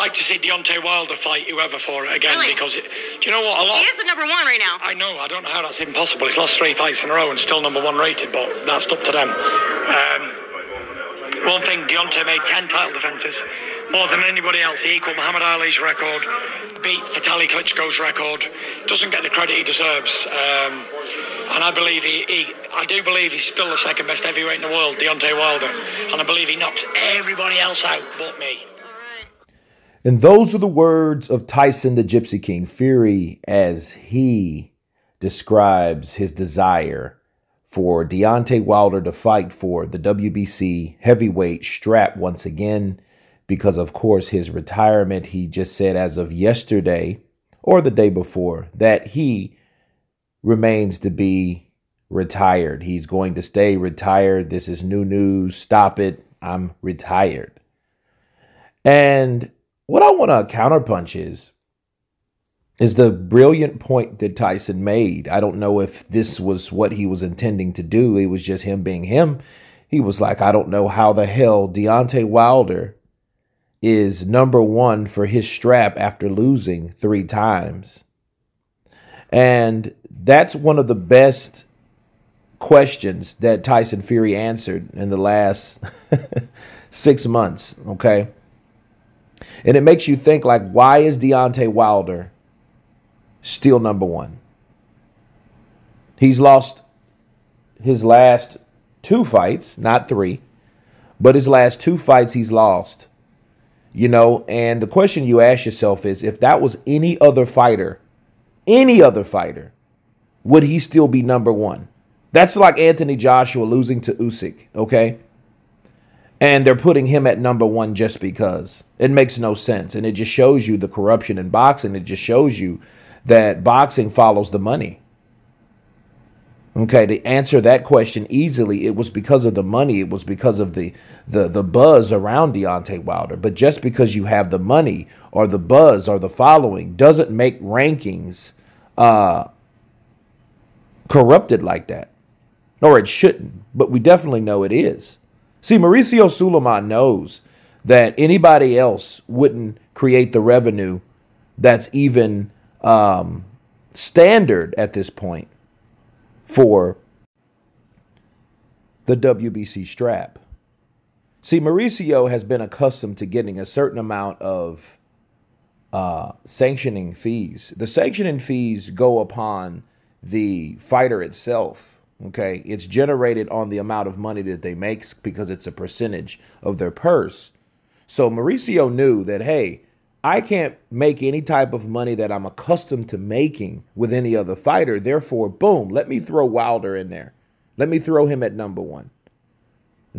like to see Deontay Wilder fight whoever for it again, Really? because do you know what? He is the #1 right now. I know. I don't know how that's even possible. He's lost 3 fights in a row and still #1 rated, but that's up to them. One thing, Deontay made 10 title defences, more than anybody else. He equalled Muhammad Ali's record, beat Vitaly Klitschko's record. Doesn't get the credit he deserves. And I believe I do believe he's still the second best heavyweight in the world, Deontay Wilder. And I believe he knocks everybody else out but me. And those are the words of Tyson the Gypsy King Fury as he describes his desire for Deontay Wilder to fight for the WBC heavyweight strap once again, because of course his retirement, he just said as of yesterday or the day before that he remains to be retired. He's going to stay retired. This is new news. Stop it. I'm retired. And what I want to counterpunch is the brilliant point that Tyson made. I don't know if this was what he was intending to do. It was just him being him. He was like, I don't know how the hell Deontay Wilder is #1 for his strap after losing 3 times. And that's one of the best questions that Tyson Fury answered in the last 6 months, okay? And it makes you think, like, why is Deontay Wilder still #1? He's lost his last 2 fights, not 3, but his last 2 fights he's lost. You know, and the question you ask yourself is, if that was any other fighter, would he still be #1? That's like Anthony Joshua losing to Usyk, okay? And they're putting him at #1 just because. It makes no sense. And it just shows you the corruption in boxing. It just shows you that boxing follows the money. Okay, to answer that question easily, it was because of the money. It was because of the buzz around Deontay Wilder. But just because you have the money or the buzz or the following doesn't make rankings corrupted like that. Or it shouldn't. But we definitely know it is. See, Mauricio Sulaiman knows that anybody else wouldn't create the revenue that's even standard at this point for the WBC strap. See, Mauricio has been accustomed to getting a certain amount of sanctioning fees. The sanctioning fees go upon the fighter itself. Okay, it's generated on the amount of money that they make because it's a percentage of their purse. So Mauricio knew that, hey, I can't make any type of money that I'm accustomed to making with any other fighter. Therefore, boom, let me throw Wilder in there. Let me throw him at #1.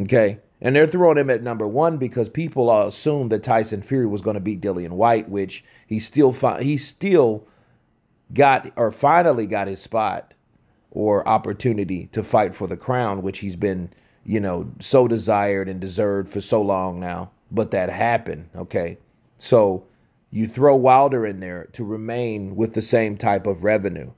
Okay, and they're throwing him at #1 because people assumed that Tyson Fury was going to beat Dillian White, which he still got, or finally got, his spot or opportunity to fight for the crown, which he's been, you know, so desired and deserved for so long now. But that happened, okay? So you throw Wilder in there to remain with the same type of revenue,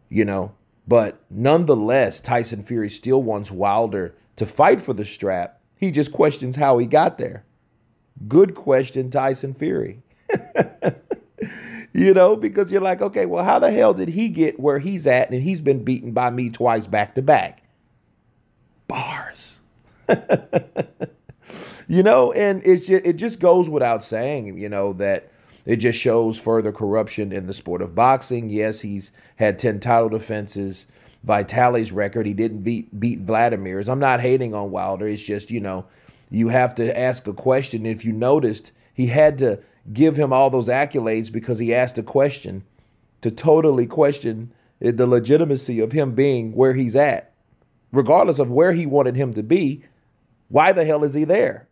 you know? But nonetheless, Tyson Fury still wants Wilder to fight for the strap. He just questions how he got there. Good question, Tyson Fury. You know, because you're like, okay, well, how the hell did he get where he's at and he's been beaten by me twice back to back? Bars. You know, and it just goes without saying, you know, that it just shows further corruption in the sport of boxing. Yes, he's had 10 title defenses. Vitaly's record, he didn't beat Vladimir's. I'm not hating on Wilder. It's just, you know, you have to ask a question. If you noticed, he had to give him all those accolades because he asked a question to totally question the legitimacy of him being where he's at. Regardless of where he wanted him to be, why the hell is he there?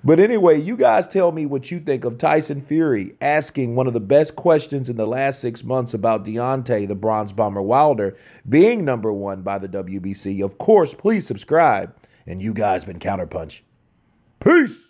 But anyway, you guys tell me what you think of Tyson Fury asking one of the best questions in the last 6 months about Deontay, the Bronze Bomber Wilder, being #1 by the WBC. Of course, please subscribe. And you guys been Counterpunch. Peace.